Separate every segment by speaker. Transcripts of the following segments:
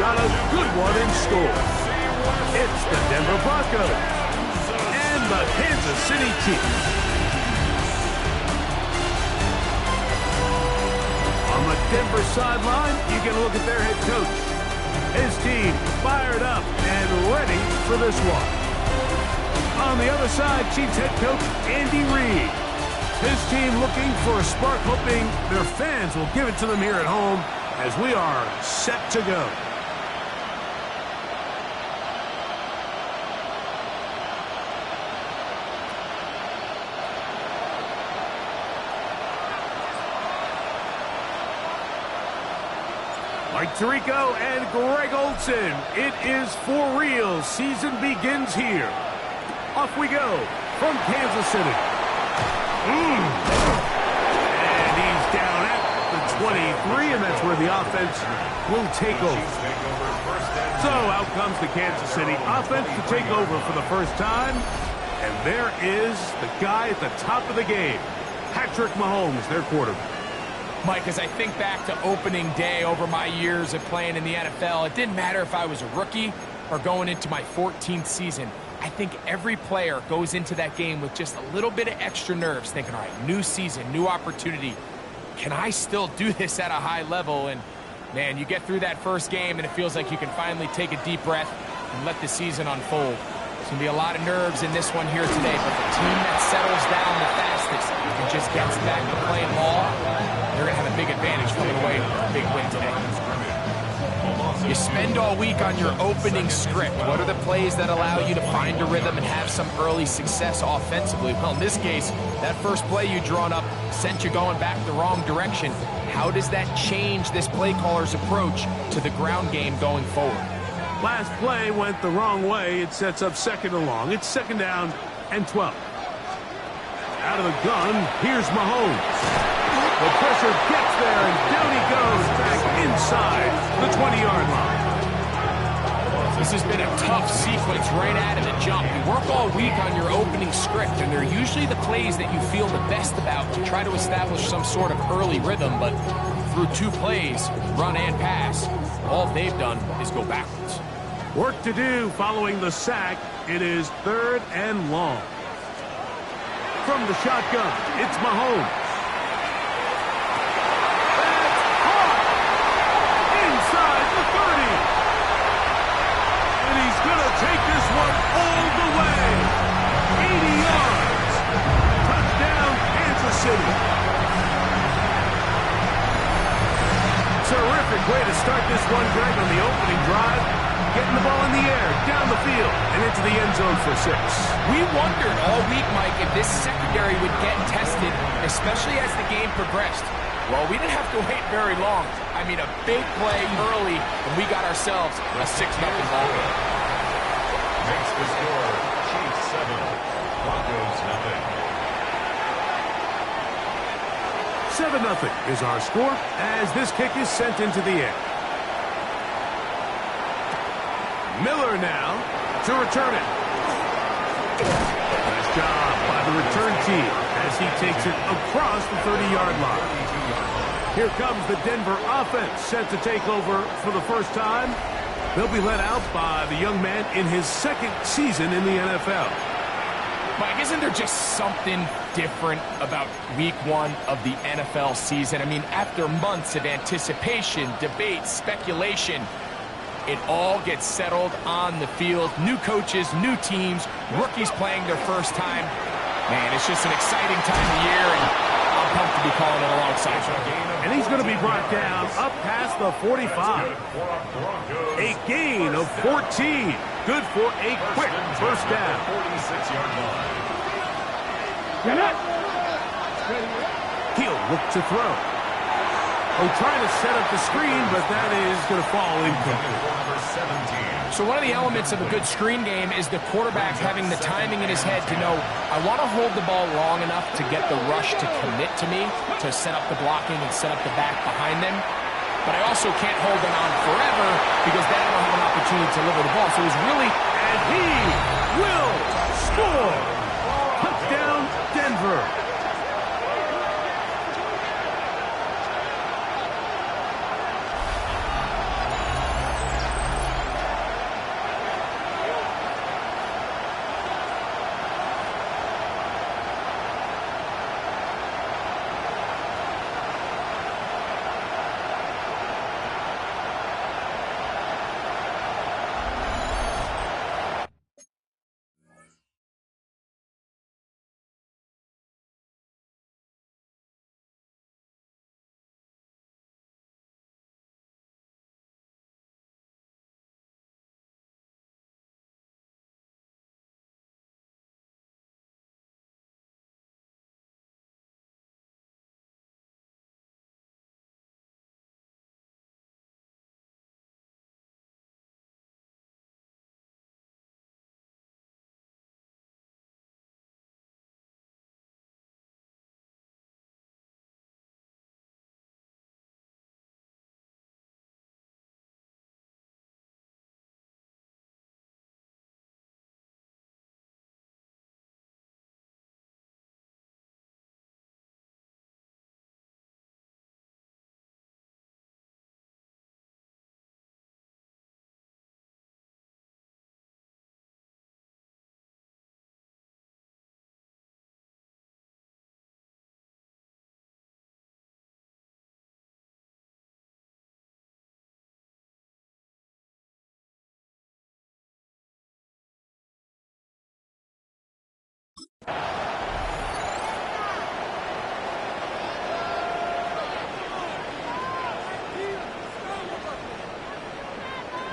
Speaker 1: got a good one in store. It's the Denver Broncos and the Kansas City Chiefs. On the Denver sideline, you get a look at their head coach. His team fired up and ready for this one. On the other side, Chiefs head coach Andy Reid. His team looking for a spark, hoping their fans will give it to them here at home as we are set to go. Mike Tirico and Greg Olsen. It is for real. Season begins here. Off we go from Kansas City. And he's down at the 23, and that's where the offense will take over. So out comes the Kansas City offense to take over for the first time. And there is the guy at the top of the game, Patrick Mahomes, their quarterback.
Speaker 2: Mike, as I think back to opening day over my years of playing in the NFL, it didn't matter if I was a rookie or going into my 14th season. I think every player goes into that game with just a little bit of extra nerves, thinking, all right, new season, new opportunity. Can I still do this at a high level? And, man, you get through that first game, and it feels like you can finally take a deep breath and let the season unfold. There's going to be a lot of nerves in this one here today, but the team that settles down the fastest and just gets back to playing ball, they're going to have a big advantage coming away with a big win today. You spend all week on your opening script. What are the plays that allow you to find a rhythm and have some early success offensively? Well, in this case, that first play you drawn up sent you going back the wrong direction. How does that change this play caller's approach to the ground game going forward?
Speaker 1: Last play went the wrong way. It sets up second and long. It's second down and 12. Out of the gun, here's Mahomes. The pressure gets there, and down he goes back inside the 20-yard line.
Speaker 2: This has been a tough sequence right out of the jump. You work all week on your opening script, and they're usually the plays that you feel the best about to try to establish some sort of early rhythm, but through two plays, run and pass, all they've done is go backwards.
Speaker 1: Work to do following the sack. It is third and long. From the shotgun, it's Mahomes. Take this one all the way. 80 yards. Touchdown, Kansas City. Terrific way to start this one, Greg, on the opening drive. Getting the ball in the air, down the field, and into the end zone for 6.
Speaker 2: We wondered all week, Mike, if this secondary would get tested, especially as the game progressed. Well, we didn't have to wait very long. I mean, a big play early, and we got ourselves a 6-0 ball game.
Speaker 3: Makes the score Chiefs 7, Broncos 0.
Speaker 1: 7-0 is our score as this kick is sent into the air. Miller now to return it. Nice job by the return team as he takes it across the 30-yard line. Here comes the Denver offense set to take over for the first time. They'll be led out by the young man in his second season in the NFL.
Speaker 2: Mike, isn't there just something different about week one of the NFL season? I mean, after months of anticipation, debate, speculation, it all gets settled on the field. New coaches, new teams, rookies playing their first time. Man, it's just an exciting time of year, and I'm pumped to be calling it alongside you.
Speaker 1: And he's going to be brought down up past the 45. A gain of 14. Good for a quick first down.
Speaker 3: 46-yard line.
Speaker 1: He'll look to throw. Oh, trying to set up the screen, but that is going to fall incomplete.
Speaker 2: So one of the elements of a good screen game is the quarterback having the timing in his head to know, I want to hold the ball long enough to get the rush to commit to me, to set up the blocking and set up the back behind them. But I also can't hold them on forever because then I don't have an opportunity to deliver the ball. So it's really...
Speaker 1: And he will score! Touchdown, Denver!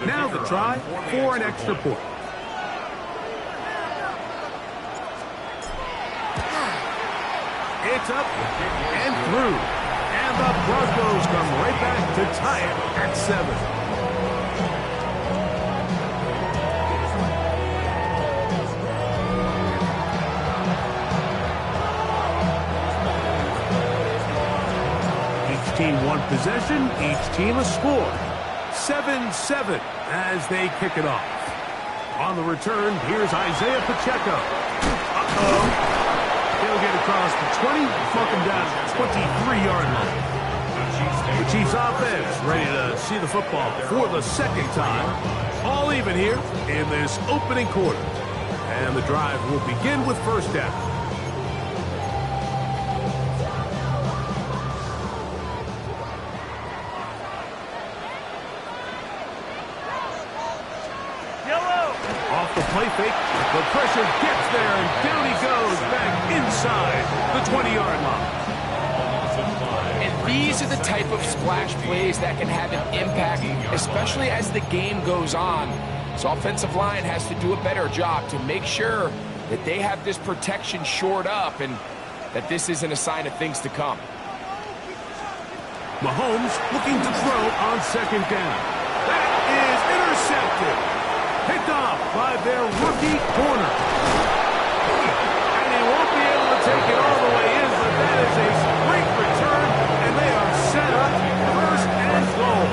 Speaker 1: Now the try for an extra point. It's up and through. And the Broncos come right back to tie it at 7. Each team one possession, each team a score. 7-7 as they kick it off. On the return, here's Isaiah Pacheco. Uh-oh. He'll get across the 20, fuck him down to the 23-yard line. The Chiefs offense ready to see the football for the second time. All even here in this opening quarter. And the drive will begin with first down. Off the play fake, the pressure gets there, and down he goes back inside the 20-yard line.
Speaker 2: And these are the type of splash plays that can have an impact, especially as the game goes on. So offensive line has to do a better job to make sure that they have this protection shored up and that this isn't a sign of things to come.
Speaker 1: Mahomes looking to throw on second down. That is intercepted. Picked off by their rookie corner. And he won't be able to take it all the way in, but that is a great return, and they are set up first and goal.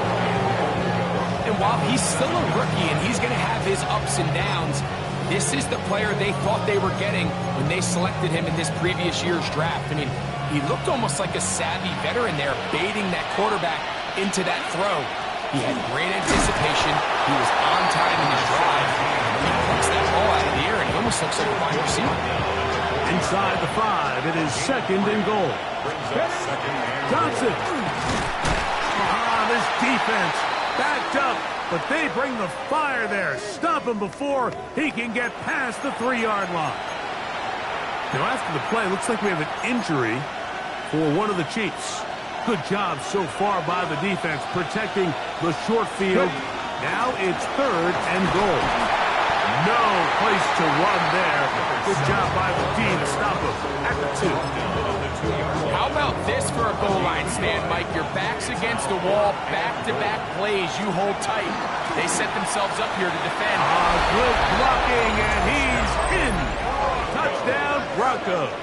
Speaker 2: And while he's still a rookie and he's going to have his ups and downs, this is the player they thought they were getting when they selected him in this previous year's draft. I mean, he looked almost like a savvy veteran there, baiting that quarterback into that throw. He had great anticipation. He was on time in his drive. He plucks that ball out of the air, and he almost looks like a wide receiver.
Speaker 1: Inside the 5, it is second and goal. Johnson. This defense backed up, but they bring the fire there. Stop him before he can get past the 3-yard line. Now, after the play, looks like we have an injury for one of the Chiefs. Good job so far by the defense protecting the short field. Now it's third and goal. No place to run there. Good job by the D to stop him at the 2.
Speaker 2: How about this for a goal line stand, Mike? Your back's against the wall, back-to-back plays. You hold tight. They set themselves up here to defend.
Speaker 1: Good blocking, and he's in. Touchdown, Broncos.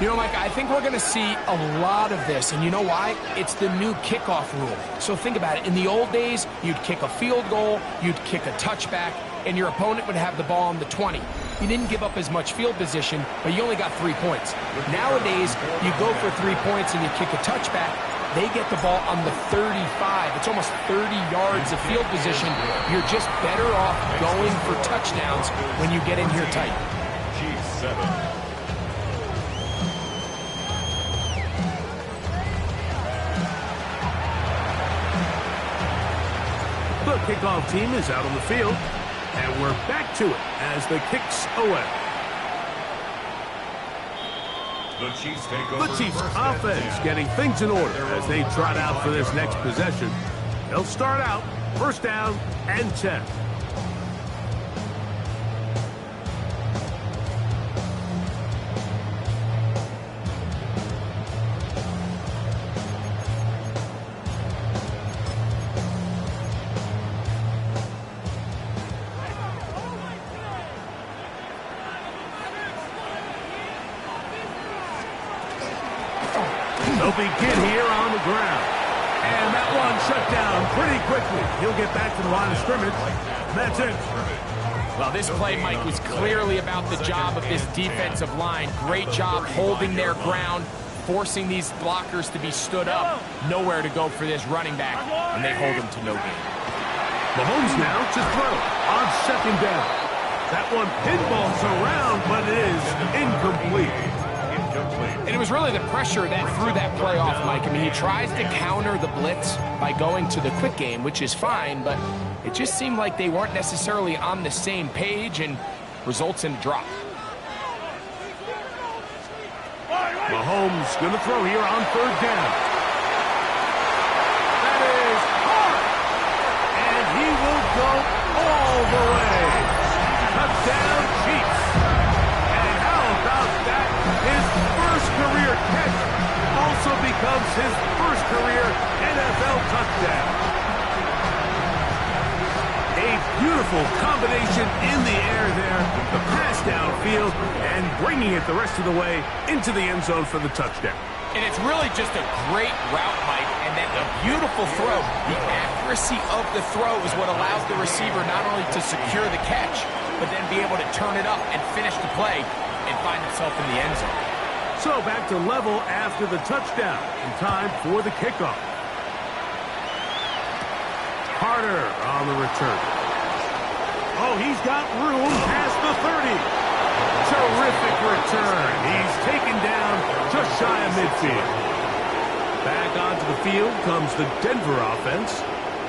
Speaker 2: You know, Mike, I think we're going to see a lot of this, and you know why? It's the new kickoff rule. So think about it. In the old days, you'd kick a field goal, you'd kick a touchback, and your opponent would have the ball on the 20. You didn't give up as much field position, but you only got 3 points. Nowadays, you go for 3 points and you kick a touchback, they get the ball on the 35. It's almost 30 yards of field position. You're just better off going for touchdowns when you get in here tight.
Speaker 3: Chiefs 7.
Speaker 1: The kickoff team is out on the field, and we're back to it as the kick's away. The Chiefs offense getting things in order as they trot out for this next possession. They'll start out first down and 10. They'll begin here on the ground. And that one shut down pretty quickly. He'll get back to the line of scrimmage. That's it.
Speaker 2: Well, this play, Mike, was clearly about the job of this defensive line. Great job holding their ground, forcing these blockers to be stood up. Nowhere to go for this running back, and they hold him to no gain.
Speaker 1: Mahomes now to throw on second down. That one pinballs around, but it is incomplete.
Speaker 2: And it was really the pressure that threw that play off, Mike. I mean, he tries to counter the blitz by going to the quick game, which is fine, but it just seemed like they weren't necessarily on the same page and results in a drop.
Speaker 1: Mahomes going to throw here on third down. That is comes his first career NFL touchdown. A beautiful combination in the air there, the pass downfield, and bringing it the rest of the way into the end zone for the touchdown.
Speaker 2: And it's really just a great route, Mike, and then a beautiful throw. The accuracy of the throw is what allows the receiver not only to secure the catch, but then be able to turn it up and finish the play and find himself in the end zone.
Speaker 1: So back to level after the touchdown, and time for the kickoff. Carter on the return. Oh, he's got room past the 30. Terrific return. He's taken down just shy of midfield. Back onto the field comes the Denver offense.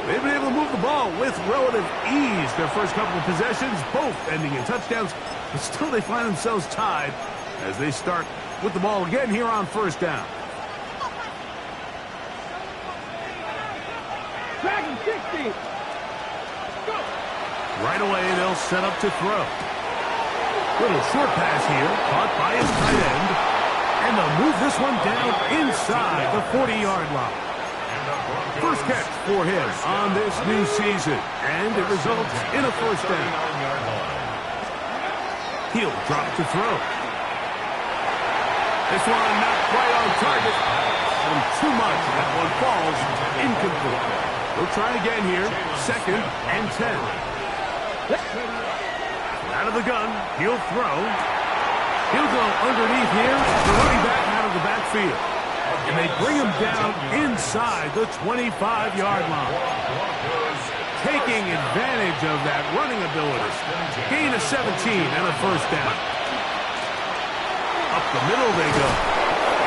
Speaker 1: They've been able to move the ball with relative ease their first couple of possessions, both ending in touchdowns, but still they find themselves tied as they start with the ball again here on first down.
Speaker 4: Dragon 60. Go.
Speaker 1: Right away, they'll set up to throw. Little short pass here, caught by his tight end. And they'll move this one down inside the 40-yard line. First catch for him on this new season, and it results in a first down. He'll drop to throw. This one not quite on target. And too much, that one falls incomplete. We'll try again here, 2nd and 10. Out of the gun, he'll throw. He'll go underneath here, the running back out of the backfield. And they bring him down inside the 25-yard line. Taking advantage of that running ability. Gain of 17 and a first down. Up the middle they go.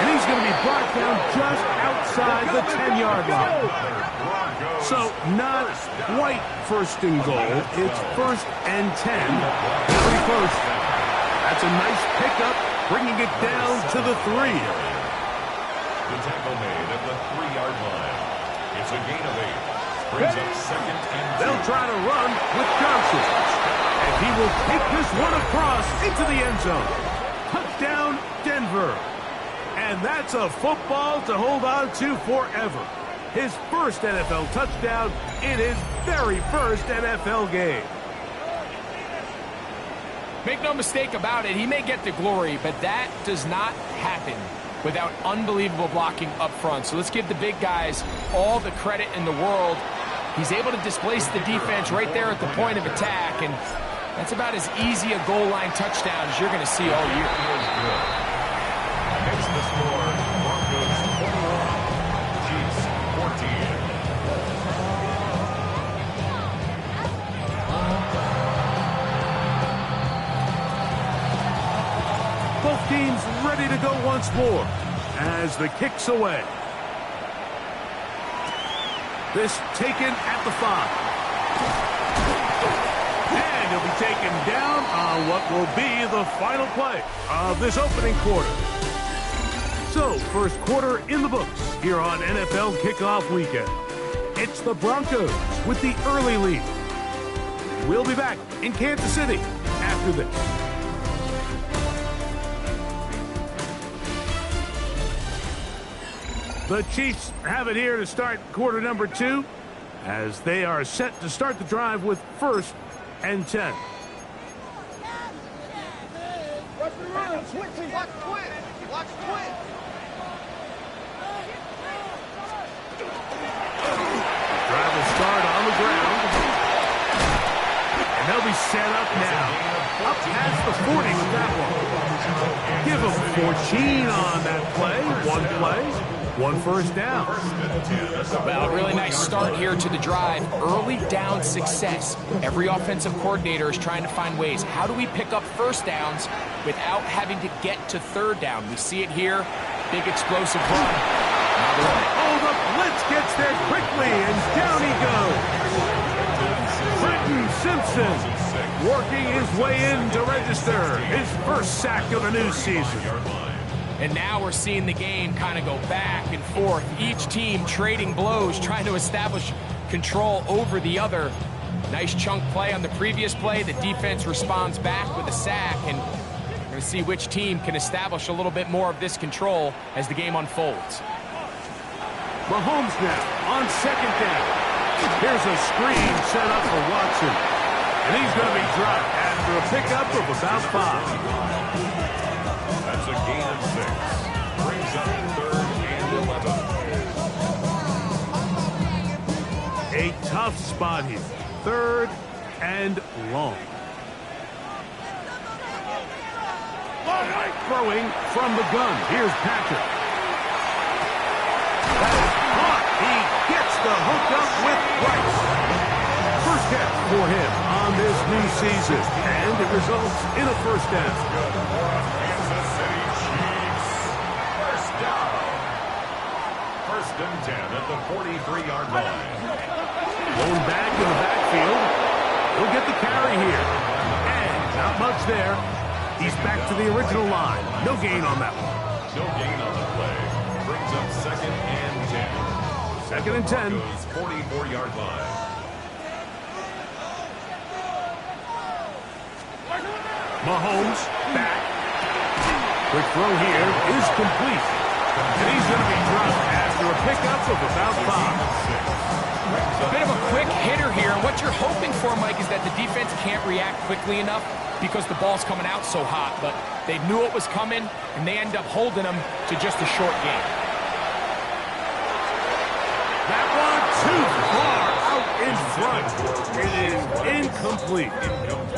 Speaker 1: And he's going to be brought down just outside the 10-yard line. So not quite first and goal. It's 1st and 10. Very close. That's a nice pickup, bringing it down to the 3.
Speaker 3: The tackle made at the 3-yard line. It's a gain of 8. Brings up 2nd and 2.
Speaker 1: They'll try to run with Johnson. And he will take this one across into the end zone. Touchdown, Denver. And that's a football to hold on to forever. His first NFL touchdown in his very first NFL game.
Speaker 2: Make no mistake about it, he may get the glory, but that does not happen without unbelievable blocking up front. So let's give the big guys all the credit in the world. He's able to displace the defense right there at the point of attack, and that's about as easy a goal line touchdown as you're going to see all year.
Speaker 3: Makes the score. Broncos 21, Chiefs 14.
Speaker 1: Both teams ready to go once more as the kick's away. This taken at the 5. And he'll be taken down on what will be the final play of this opening quarter. So, first quarter in the books here on NFL Kickoff Weekend. It's the Broncos with the early lead. We'll be back in Kansas City after this. The Chiefs have it here to start quarter number 2 as they are set to start the drive with 1st and 10.
Speaker 4: Watch the run. Switch. Watch twin. Watch twin.
Speaker 1: Drive will start on the ground. And they'll be set up now. Up past the 40 with that one. Give them 14 on that play. One first down.
Speaker 2: Well, a really nice start here to the drive. Early down success. Every offensive coordinator is trying to find ways. How do we pick up first downs without having to get to 3rd down? We see it here. Big explosive run.
Speaker 1: Oh, the blitz gets there quickly, and down he goes. Britton Simpson working his way in to register his first sack of the new season.
Speaker 2: And now we're seeing the game kind of go back and forth. Each team trading blows, trying to establish control over the other. Nice chunk play on the previous play. The defense responds back with a sack, and we're going to see which team can establish a little bit more of this control as the game unfolds.
Speaker 1: Mahomes now on second down. Here's a screen set up for Watson. And he's going to be dropped after a pickup of about 5.
Speaker 3: That's a gain of 6. Brings up 3rd and 11.
Speaker 1: A tough spot here. 3rd and long. Throwing from the gun. Here's Patrick. That is caught. He gets the hook up with Price. First catch for him on this new season. And it results in a first down.
Speaker 3: Kansas City Chiefs. First down. 1st and 10 at the 43-yard line.
Speaker 1: Going back in the backfield. He'll get the carry here. And not much there. He's back to the original line. No gain on that one.
Speaker 3: No gain on the play. Brings up 2nd and 10.
Speaker 1: 2nd and 10.
Speaker 3: Goes 44-yard line.
Speaker 1: Mahomes back. Quick throw here is complete. And he's going to be dropped after a pickup of about 5.
Speaker 2: A bit of a quick hitter here, and what you're hoping for, Mike, is that the defense can't react quickly enough because the ball's coming out so hot, but they knew it was coming, and they end up holding them to just a short game.
Speaker 1: That one too far out in front. It is incomplete.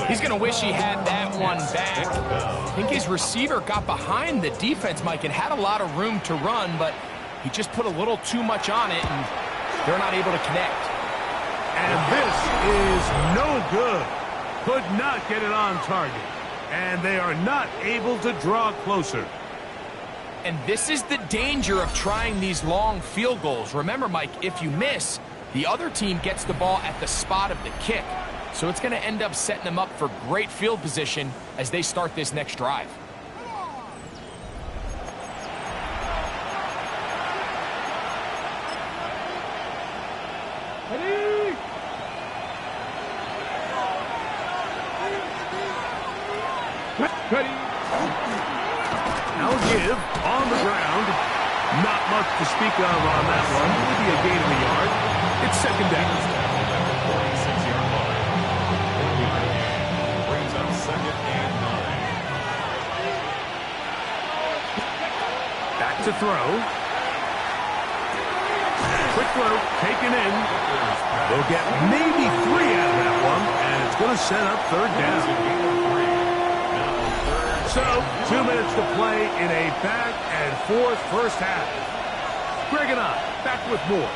Speaker 2: He's going to wish he had that one back. I think his receiver got behind the defense, Mike, and had a lot of room to run, but he just put a little too much on it, and they're not able to connect.
Speaker 1: And this is no good. Could not get it on target. And they are not able to draw closer.
Speaker 2: And this is the danger of trying these long field goals. Remember, Mike, if you miss, the other team gets the ball at the spot of the kick. So it's going to end up setting them up for great field position as they start this next drive.
Speaker 1: Ready. Now give on the ground. Not much to speak of on that one. Maybe a gain of a yard. It's 2nd down.
Speaker 3: 46-yard line. Brings up 2nd and 9.
Speaker 1: Back to throw. Quick throw taken in. They'll get maybe 3 out of that one, and it's going to set up 3rd down. So, 2 minutes to play in a back-and-forth first half. Greg and I back with more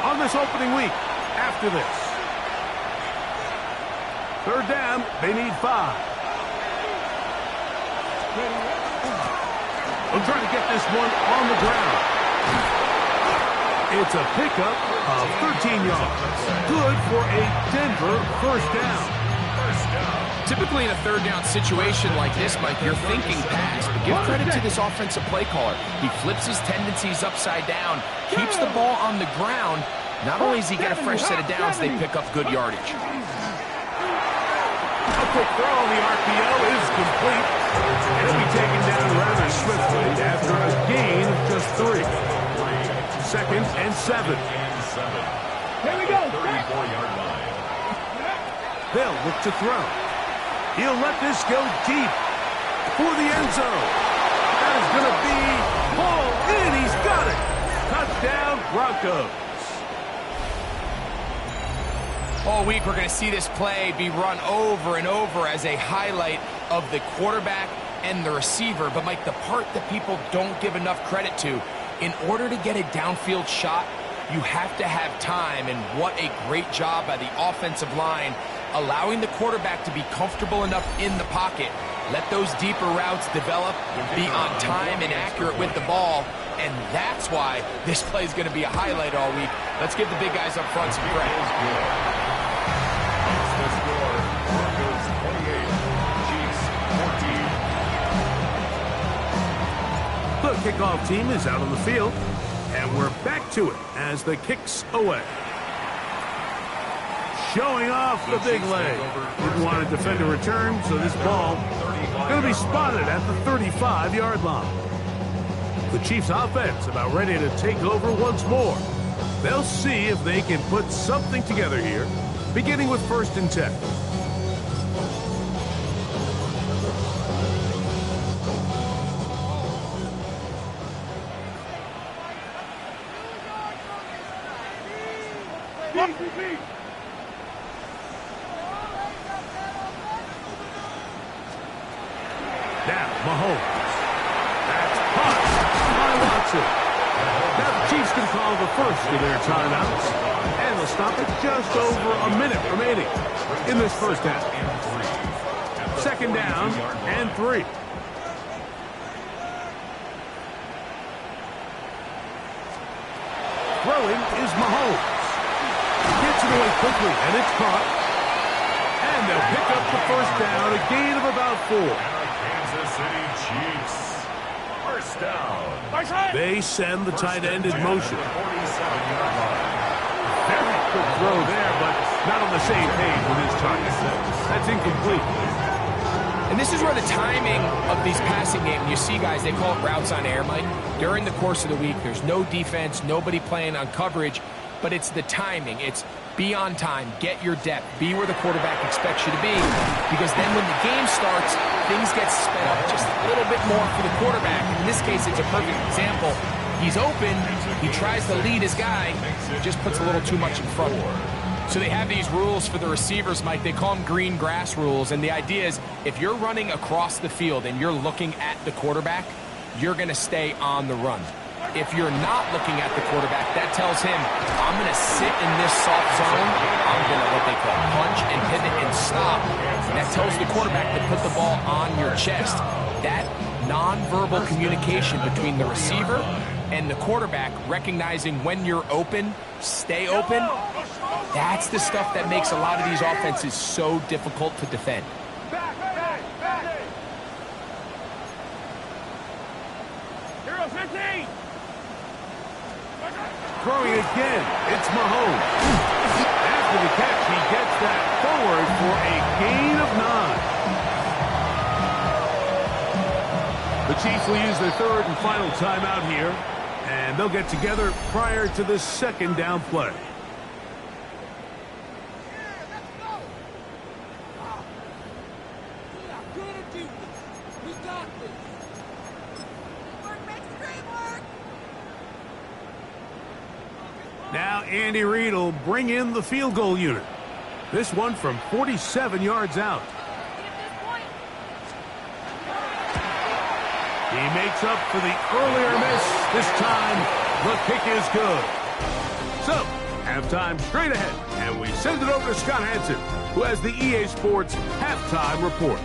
Speaker 1: on this opening week after this. 3rd down, they need 5. They'll try to get this one on the ground. It's a pickup of 13 yards. Good for a Denver first down.
Speaker 2: Typically in a 3rd down situation like this, Mike, you're thinking pass, but give credit to this offensive play caller. He flips his tendencies upside down, keeps the ball on the ground. Not only does he get a fresh set of downs, they pick up good yardage.
Speaker 1: A quick throw on the RPO is complete. And it'll be taken down rather swiftly after a gain of just 3. 2nd and 7.
Speaker 4: Here we go.
Speaker 3: 34-yard line.
Speaker 1: They'll look to throw. He'll let this go deep for the end zone. That is going to be pulled in. He's got it. Touchdown, Broncos.
Speaker 2: All week we're going to see this play be run over and over as a highlight of the quarterback and the receiver. But, Mike, the part that people don't give enough credit to, in order to get a downfield shot, you have to have time. And what a great job by the offensive line, allowing the quarterback to be comfortable enough in the pocket, let those deeper routes develop, be on time and accurate with the ball, and that's why this play is going to be a highlight all week. Let's give the big guys up front some credit.
Speaker 3: It's the score. Broncos 28, Chiefs 14.
Speaker 1: The kickoff team is out on the field, and we're back to it as the kick's away. Showing off the big leg. Didn't want to defend a return, so this ball going to be spotted at the 35-yard line. The Chiefs offense about ready to take over once more. They'll see if they can put something together here, beginning with 1st and 10. Now, Mahomes. That's caught by Watson. Now the Chiefs can call the first of their timeouts, and they'll stop it just over a minute remaining in this first half. 2nd down and 3. Throwing is Mahomes. Gets it away quickly, and it's caught. And they'll pick up the 1st down, a gain of about 4.
Speaker 3: Kansas City Chiefs. 1st down.
Speaker 1: They send the tight end in motion.
Speaker 3: 47-yard line.
Speaker 1: Very good throw there, but not on the same page with his target. That's incomplete.
Speaker 2: And this is where the timing of these passing games, you see guys, they call it routes on air, Mike. During the course of the week, there's no defense, nobody playing on coverage, but it's the timing. It's be on time, get your depth, be where the quarterback expects you to be, because then when the game starts, things get sped up just a little bit more for the quarterback. In this case, it's a perfect example. He's open, he tries to lead his guy, just puts a little too much in front of him. So they have these rules for the receivers, Mike. They call them green grass rules, and the idea is if you're running across the field and you're looking at the quarterback, you're going to stay on the run. If you're not looking at the quarterback, that tells him, I'm going to sit in this soft zone. I'm going to what they call punch and pivot and stop. And that tells the quarterback to put the ball on your chest. That nonverbal communication between the receiver and the quarterback, recognizing when you're open, stay open, that's the stuff that makes a lot of these offenses so difficult to defend.
Speaker 1: Throwing again, it's Mahomes. After the catch, he gets that forward for a gain of 9. The Chiefs will use their 3rd and final timeout here, and they'll get together prior to the 2nd down play. Now Andy Reid will bring in the field goal unit. This one from 47 yards out. He makes up for the earlier miss. This time, the kick is good. So, halftime straight ahead, and we send it over to Scott Hansen, who has the EA Sports halftime report.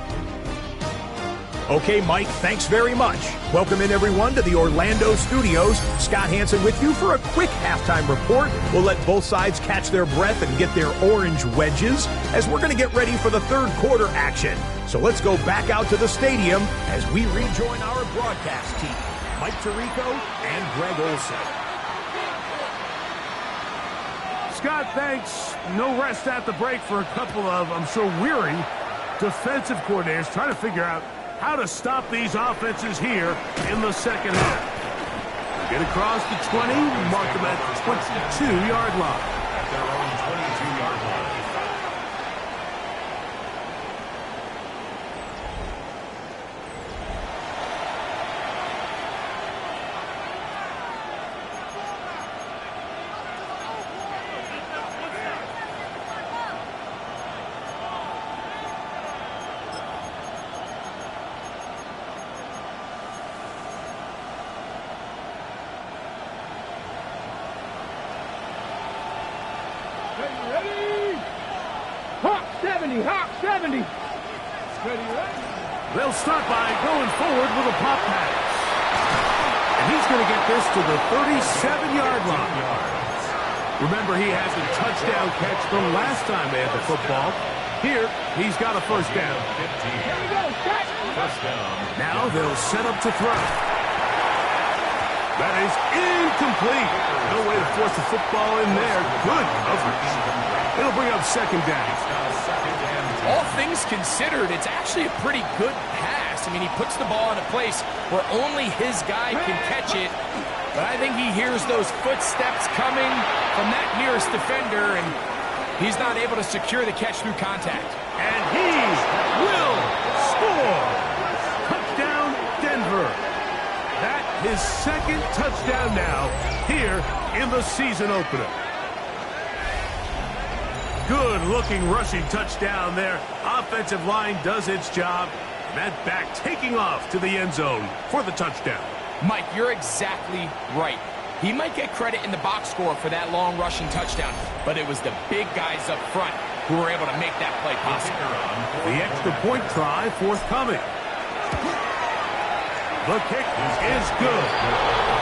Speaker 5: Okay, Mike, thanks very much. Welcome in, everyone, to the Orlando studios. Scott Hansen with you for a quick halftime report. We'll let both sides catch their breath and get their orange wedges as we're going to get ready for the 3rd quarter action. So let's go back out to the stadium as we rejoin our broadcast team, Mike Tirico and Greg Olson.
Speaker 1: Scott, thanks. No rest at the break for a couple of, I'm sure, weary defensive coordinators trying to figure out how to stop these offenses here in the 2nd half. Get across the 20, mark them at the 22-yard line.
Speaker 3: At their own 22-yard line.
Speaker 4: Hawk 70.
Speaker 1: They'll start by going forward with a pop pass. And he's going to get this to the 37-yard line. Remember, he has a touchdown catch the last time they had the football. Here, he's got a 1st down.
Speaker 3: First down.
Speaker 1: Now they'll set up to throw. That is incomplete. No way to force the football in there. Good coverage. It'll bring up 2nd down.
Speaker 2: All things considered, it's actually a pretty good pass. I mean, he puts the ball in a place where only his guy can catch it. But I think he hears those footsteps coming from that nearest defender, and he's not able to secure the catch through contact.
Speaker 1: And he will score. Touchdown, Denver. That his second touchdown now here in the season opener. Good-looking rushing touchdown there. Offensive line does its job. That back taking off to the end zone for the touchdown.
Speaker 2: Mike, you're exactly right. He might get credit in the box score for that long rushing touchdown, but it was the big guys up front who were able to make that play possible.
Speaker 1: The extra point try forthcoming. The kick is good.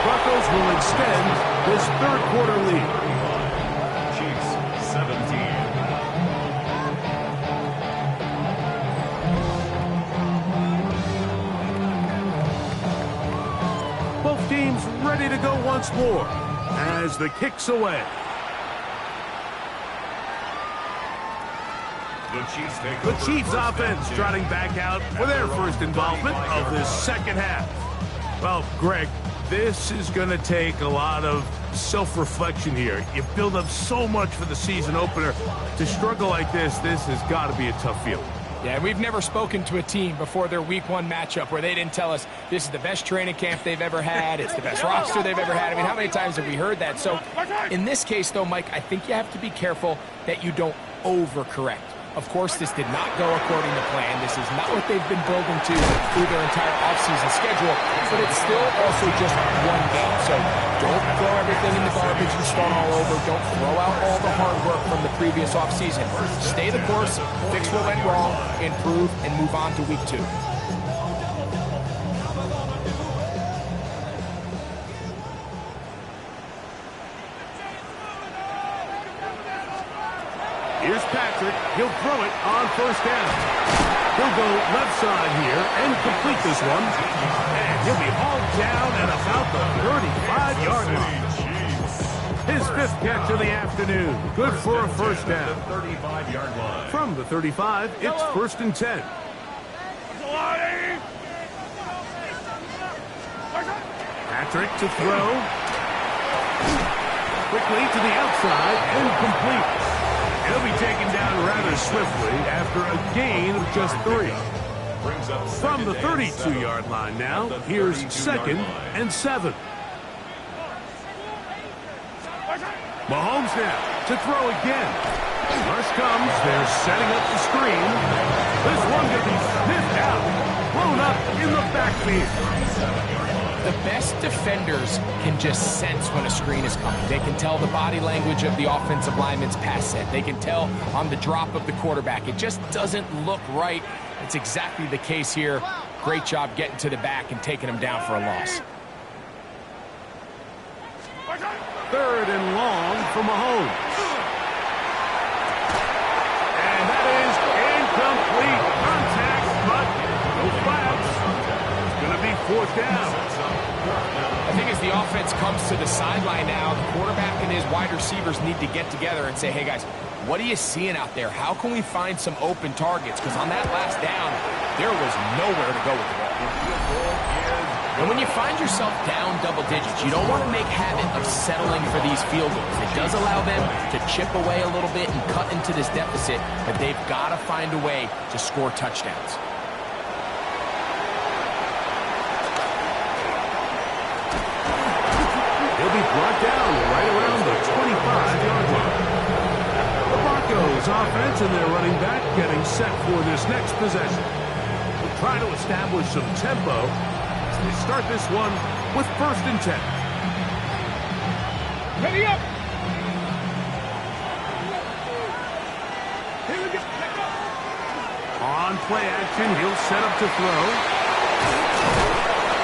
Speaker 1: Broncos will extend this third quarter lead.
Speaker 3: Chiefs 17.
Speaker 1: Both teams ready to go once more as the kick's away. The Chiefs offense trotting back out for their first involvement of this second half. Well, Greg, this is going to take a lot of self-reflection here. You build up so much for the season opener. To struggle like this has got to be a tough feeling.
Speaker 2: Yeah, we've never spoken to a team before their week one matchup where they didn't tell us this is the best training camp they've ever had, it's the best roster they've ever had. I mean, how many times have we heard that? So in this case, though, Mike, I think you have to be careful that you don't overcorrect. Of course, this did not go according to plan. This is not what they've been building to through their entire offseason schedule, but it's still also just one game. So don't throw everything in the garbage and start all over. Don't throw out all the hard work from the previous offseason. Stay the course, fix what went wrong, improve, and move on to week 2.
Speaker 1: Here's Patrick. He'll throw it on first down. He'll go left side here and complete this one. And he'll be hauled down at about the 35-yard line. His 5th catch of the afternoon. Good for a first down. From the 35, it's 1st and 10. Patrick to throw. Quickly to the outside and complete. He'll be taken down rather swiftly after a gain of just 3. From the 32-yard line now, here's 2nd and 7. Mahomes now to throw again. Rush comes. They're setting up the screen. This one going to be sniffed out. Blown up in the backfield.
Speaker 2: The best defenders can just sense when a screen is coming. They can tell the body language of the offensive lineman's pass set. They can tell on the drop of the quarterback. It just doesn't look right. It's exactly the case here. Great job getting to the back and taking him down for a loss.
Speaker 1: 3rd and long for Mahomes. And that is incomplete. Contact, but no flags. It's going to be 4th down.
Speaker 2: I think as the offense comes to the sideline now, the quarterback and his wide receivers need to get together and say, hey, guys, what are you seeing out there? How can we find some open targets? Because on that last down, there was nowhere to go with the ball. And when you find yourself down double digits, you don't want to make habit of settling for these field goals. It does allow them to chip away a little bit and cut into this deficit, but they've got to find a way to score touchdowns.
Speaker 1: He'll be brought down right around the 25-yard line. The Broncos offense and their running back getting set for this next possession. We'll try to establish some tempo. They start this one with 1st and 10.
Speaker 4: Ready up!
Speaker 1: On play action, he'll set up to throw.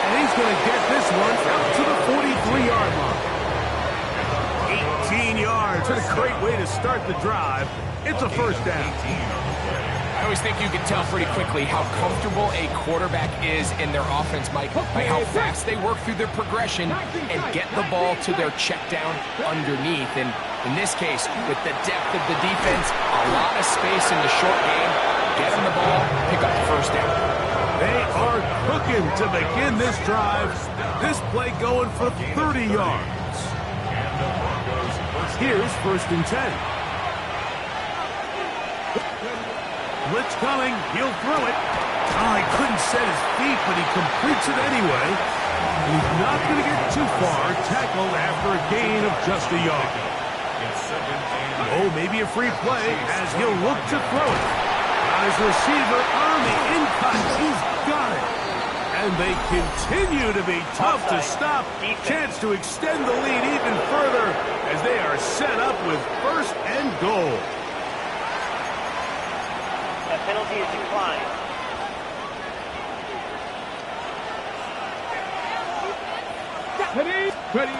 Speaker 1: And he's going to get this one out to the 43-yard line. 18 yards. What a great way to start the drive. It's a first down.
Speaker 2: I always think you can tell pretty quickly how comfortable a quarterback is in their offense, Mike, by how fast they work through their progression and get the ball to their check down underneath. And in this case, with the depth of the defense, a lot of space in the short game, get them the ball, pick up the first down.
Speaker 1: They are cooking to begin this drive. This play going for 30 yards. Here's 1st and 10. Blitz coming. He'll throw it. Oh, he couldn't set his feet, but he completes it anyway. He's not going to get too far. Tackled after a gain of just a yard. Oh, maybe a free play as he'll look to throw it. Got his receiver on the in-cut. He's got it. And they continue to be tough to stop. Chance to extend the lead even further as they are set up with 1st and goal.
Speaker 6: A penalty is declined.
Speaker 1: Ready.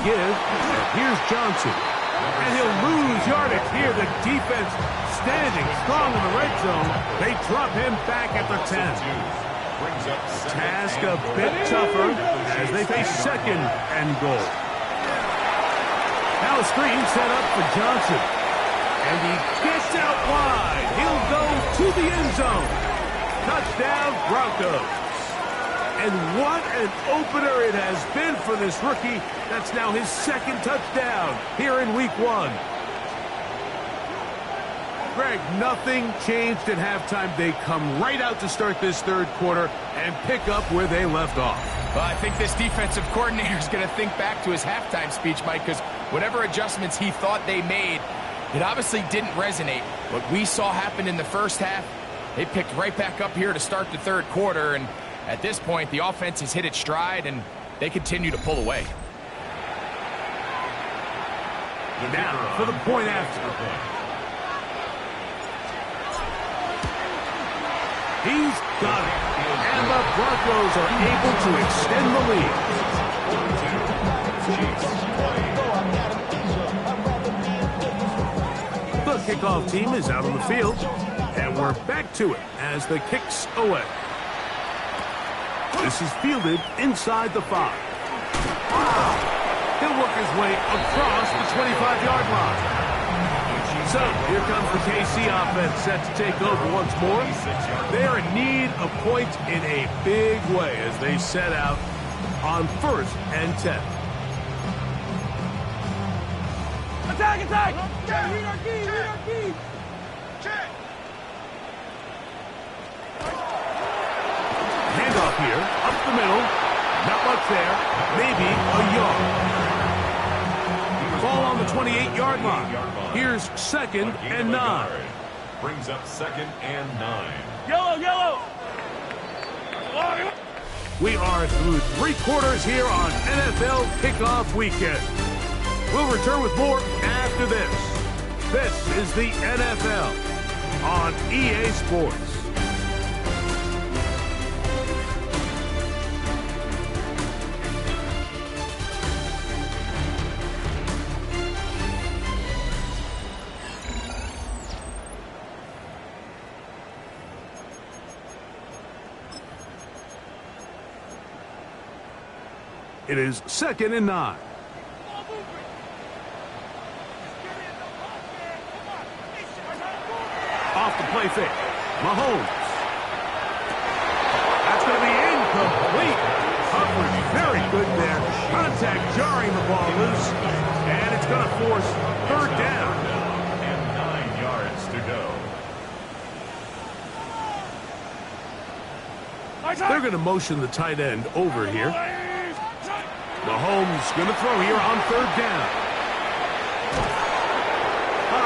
Speaker 1: Again, here's Johnson. And he'll lose yardage here. The defense standing strong in the red zone. They drop him back at the 10. Task a bit tougher as they face 2nd and goal. Now a screen set up for Johnson. And he gets out wide. He'll go to the end zone. Touchdown, Broncos. And what an opener it has been for this rookie. That's now his 2nd touchdown here in week 1. Greg, nothing changed at halftime. They come right out to start this 3rd quarter and pick up where they left off.
Speaker 2: Well, I think this defensive coordinator is going to think back to his halftime speech, Mike, because whatever adjustments he thought they made, it obviously didn't resonate. What we saw happen in the first half, they picked right back up here to start the 3rd quarter, and at this point, the offense has hit its stride, and they continue to pull away.
Speaker 1: Now for the point after. He's got it. And the Broncos are able to extend the lead. The kickoff team is out on the field, and we're back to it as the kick's away. This is fielded inside the 5. He'll work his way across the 25-yard line. So here comes the KC offense set to take over once more. They're in need of points in a big way as they set out on 1st and 10.
Speaker 4: Attack! Read our key!
Speaker 1: Handoff here, up the middle. Not much there. Maybe a yard. Ball on the 28-yard line. Here's 2nd and 9.
Speaker 3: Brings up 2nd and 9.
Speaker 4: Yellow!
Speaker 1: We are through 3 quarters here on NFL Kickoff Weekend. We'll return with more after this. This is the NFL on EA Sports. It is 2nd and 9. Off the play fake. Mahomes. That's going to be incomplete. Coverage very good there. Contact jarring the ball loose. And it's going to force 3rd down.
Speaker 3: And 9 yards to go.
Speaker 1: They're going to motion the tight end over here. Mahomes going to throw here on 3rd down.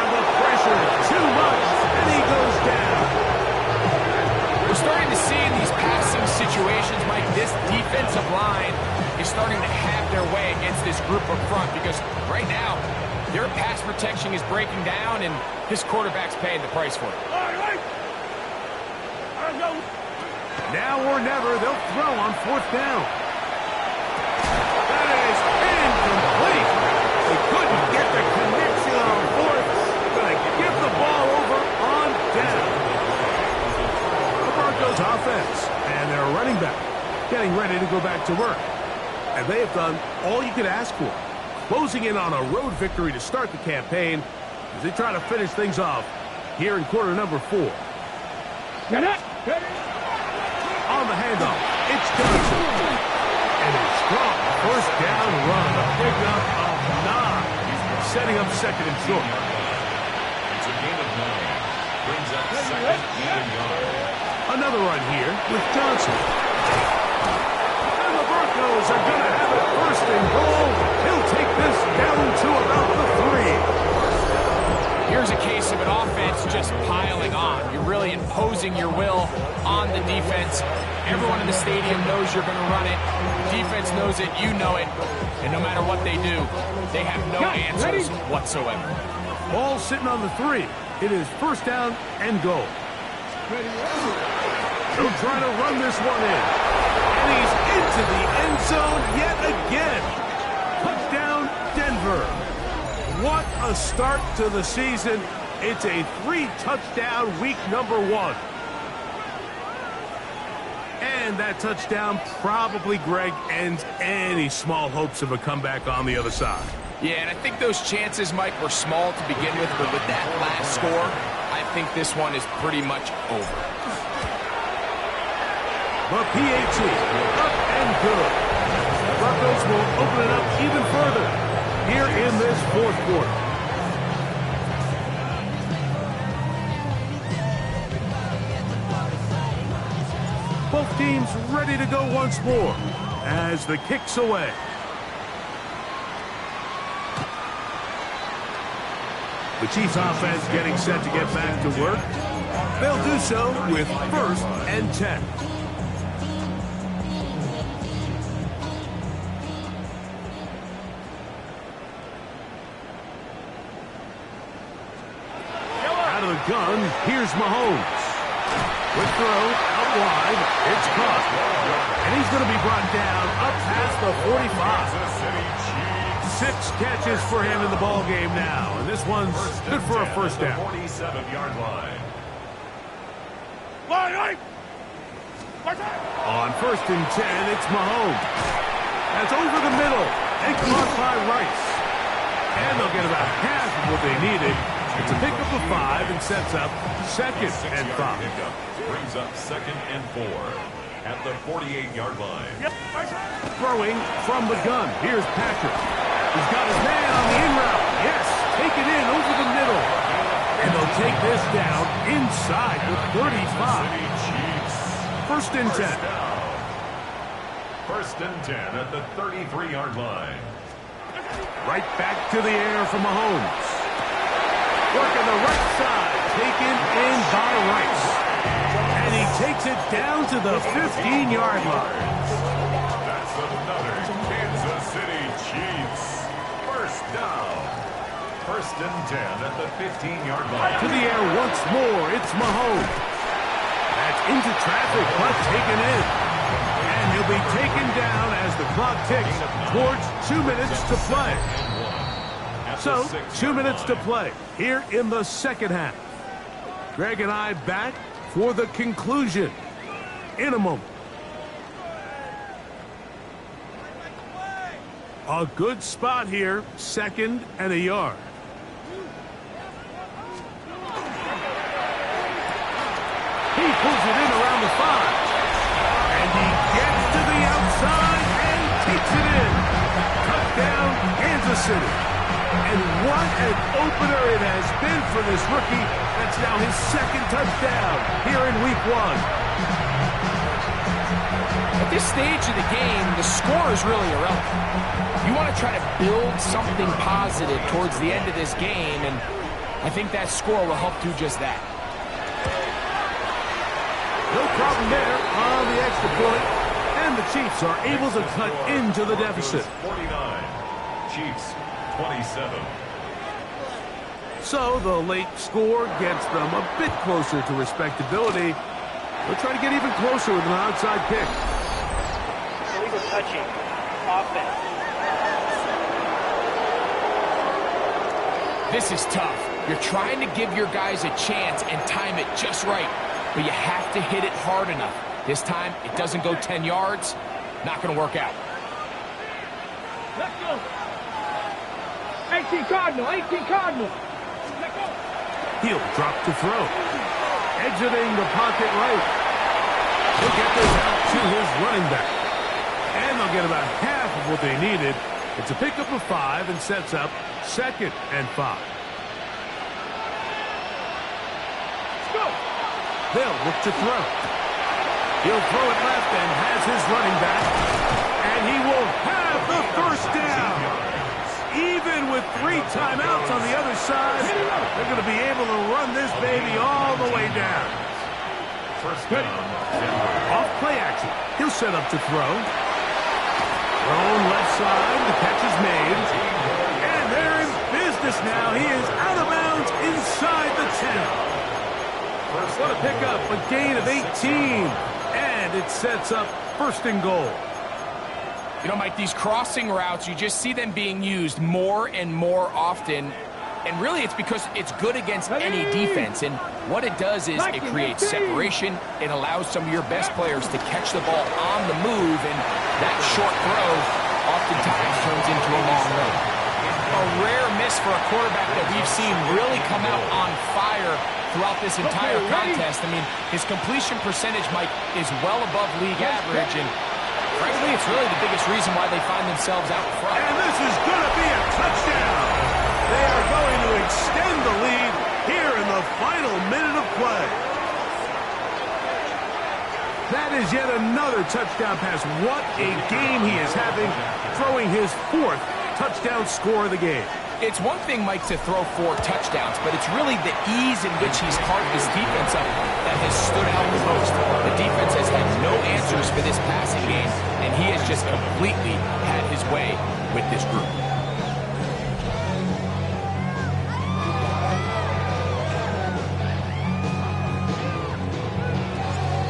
Speaker 1: The pressure, too much, and he goes down.
Speaker 2: We're starting to see in these passing situations, Mike, this defensive line is starting to have their way against this group up front because right now, their pass protection is breaking down, and this quarterback's paying the price for it.
Speaker 1: Now or never, they'll throw on 4th down. That is incomplete. They couldn't get the connection on 4th. Going to give the ball over on down. The Broncos offense and their running back getting ready to go back to work. And they have done all you could ask for. Closing in on a road victory to start the campaign as they try to finish things off here in quarter number 4. on the handoff. It's Johnson. And a strong first down run. A pickup of 9. Setting up second and short.
Speaker 3: It's a gain of 9. Brings up second and yard.
Speaker 1: Another run here with Johnson. And the Broncos are going to have it first and goal. He'll take this down to about the 3.
Speaker 2: Here's a case of an offense just piling on. You're really imposing your will on the defense. Everyone in the stadium knows you're going to run it. Defense knows it, you know it. And no matter what they do, they have no answers whatsoever.
Speaker 1: Ball sitting on the 3. It is first down and goal. They'll try to run this one in. And he's into the end zone yet again. Touchdown, Denver. What a start to the season. It's a 3-touchdown week number 1. And that touchdown probably, Greg, ends any small hopes of a comeback on the other side.
Speaker 2: Yeah, and I think those chances, Mike, were small to begin with, but with that last score, I think this one is pretty much over.
Speaker 1: The PAT, up and good. The Broncos will open it up even further here in this fourth quarter. Both teams ready to go once more as the kick's away. The Chiefs offense getting set to get back to work. They'll do so with first and 10. Out of the gun, here's Mahomes. Quick throw, out wide, it's caught. And he's going to be brought down up past the 45. 6 catches for him in the ball game now, and this one's good for a first down.
Speaker 3: 47-yard line.
Speaker 1: On first and 10, it's Mahomes. That's over the middle and caught by Rice. And they'll get about half of what they needed. It's a pickup of 5 and sets up second and 5.
Speaker 3: Brings up second and 4 at the 48-yard line.
Speaker 1: Throwing from the gun. Here's Patrick. He's got his man on the in route. Yes, take it in over the middle. And they'll take this down inside the 35. First and 10.
Speaker 3: First and 10 at the 33-yard line.
Speaker 1: Right back to the air for Mahomes. Working the right side, taken in by Rice. And he takes it down to the 15-yard line.
Speaker 3: That's another Kansas City Chiefs. First down. First and 10 at the 15-yard line.
Speaker 1: To the air once more, it's Mahomes. That's into traffic, but taken in. And he'll be taken down as the clock ticks towards 2 minutes to play. So, 2 minutes to play here in the second half. Greg and I back for the conclusion in a moment. A good spot here, second and a yard. He pulls it in around the 5. And he gets to the outside and takes it in. Touchdown, Kansas City. And what an opener it has been for this rookie. That's now his second touchdown here in week 1.
Speaker 2: At this stage of the game, the score is really irrelevant. You want to try to build something positive towards the end of this game, and I think that score will help do just that.
Speaker 1: No problem there on the extra point, and the Chiefs are able to cut into the deficit.
Speaker 3: 49, Chiefs 27.
Speaker 1: So the late score gets them a bit closer to respectability. They'll try to get even closer with an outside kick.
Speaker 6: Illegal touching. Offense.
Speaker 2: This is tough. You're trying to give your guys a chance and time it just right, but you have to hit it hard enough. This time, it doesn't go 10 yards. Not going to work out.
Speaker 4: Let's go. 18 Cardinal, 18 Cardinal. Let's go.
Speaker 1: He'll drop to throw. Exiting the pocket right. He'll get this out to his running back. And they'll get about half of what they needed. It's a pickup of 5 and sets up 2nd and 5. Let's go. They'll look to throw. He'll throw it left and has his running back. And he will have the first down. Even with 3 timeouts on the other side, they're going to be able to run this baby all the way down.
Speaker 3: First down.
Speaker 1: Off play action. He'll set up to throw. Thrown left side. The catch is made. And they're in business now. He is out of bounds inside the 10. What a pickup. A gain of 18. And it sets up 1st and goal.
Speaker 2: You know, Mike, these crossing routes, you just see them being used more and more often. And really, it's because it's good against any defense. And what it does is it creates separation. It allows some of your best players to catch the ball on the move. And that short throw oftentimes turns into a long run. A rare miss for a quarterback that we've seen really come out on fire throughout this entire contest. I mean, his completion percentage, Mike, is well above league average. And frankly, it's really the biggest reason why they find themselves out front.
Speaker 1: And this is going to be a touchdown. They are going to extend the lead here in the final minute of play. That is yet another touchdown pass. What a game he is having, throwing his 4th touchdown score of the game.
Speaker 2: It's one thing, Mike, to throw 4 touchdowns, but it's really the ease in which he's carved this defense up that has stood out the most. The defense has had no answers for this passing game, and he has just completely had his way with this group.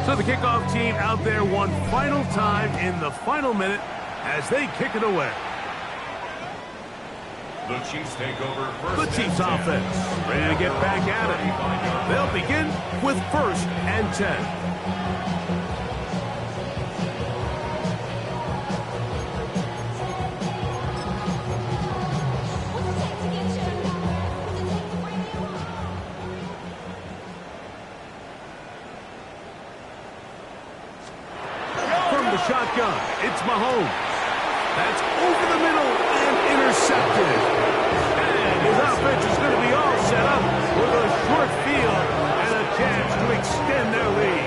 Speaker 1: So the kickoff team out there one final time in the final minute as they kick it away.
Speaker 3: The Chiefs take over first.
Speaker 1: The Chiefs offense ready to get back at it. They'll begin with 1st and 10. Shotgun. It's Mahomes. That's over the middle and intercepted. And his offense is going to be all set up with a short field and a chance to extend their lead.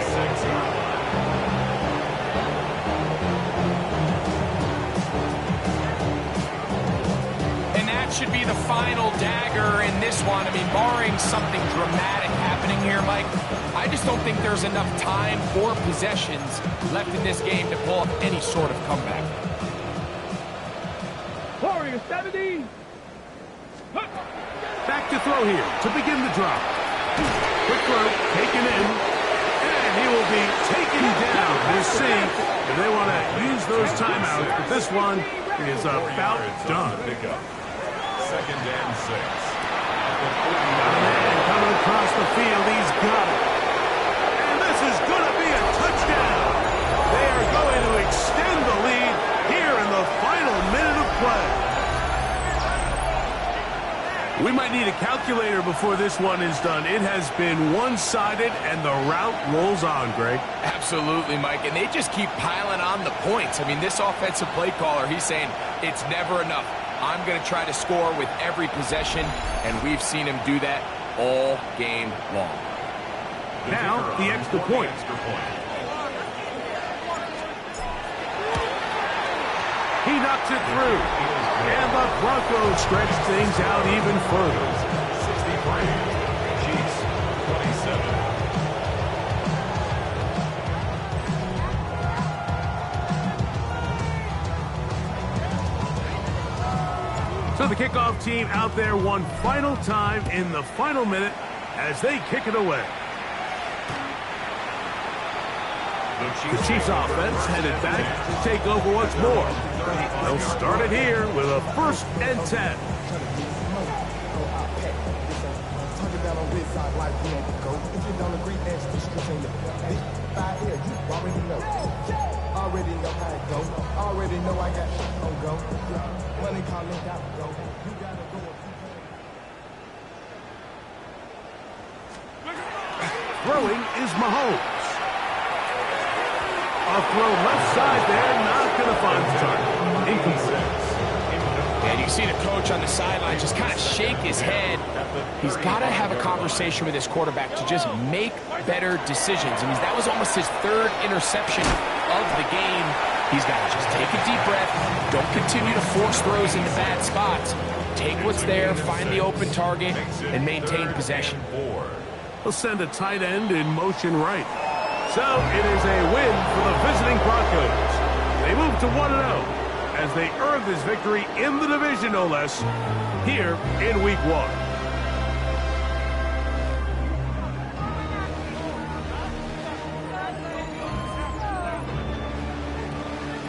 Speaker 2: And that should be the final dagger in this one. I mean, barring something dramatic happening here, Mike, I just don't think there's enough time or possessions left in this game to pull up any sort of comeback.
Speaker 1: Warrior 70. Back to throw here to begin the drop. Quick throw, taken in, and he will be taken down. We'll see if they want to use those timeouts, but this one is about done.
Speaker 3: 2nd and 6.
Speaker 1: Got a man coming across the field. He's got it. This is going to be a touchdown. They are going to extend the lead here in the final minute of play. We might need a calculator before this one is done. It has been one-sided, and the route rolls on, Greg.
Speaker 2: Absolutely, Mike, and they just keep piling on the points. I mean, this offensive play caller, he's saying it's never enough. I'm going to try to score with every possession, and we've seen him do that all game long.
Speaker 1: Now, the extra point. He knocks it through. And the Broncos stretch things out even further.
Speaker 3: 63. Chiefs, 27.
Speaker 1: So the kickoff team out there one final time in the final minute as they kick it away. The Chiefs offense headed back to take over once more. They'll start it here with a 1st and 10. Throwing is Mahomes. A throw left side there, not going to find the target. Incomplete.
Speaker 2: And you can see the coach on the sideline just kind of shake his head. He's got to have a conversation with his quarterback to just make better decisions. I mean, that was almost his third interception of the game. He's got to just take a deep breath. Don't continue to force throws into bad spots. Take what's there, find the open target, and maintain possession.
Speaker 1: He'll send a tight end in motion right. So it is a win for the visiting Broncos. They move to 1-0 as they earn this victory in the division, no less, here in Week 1.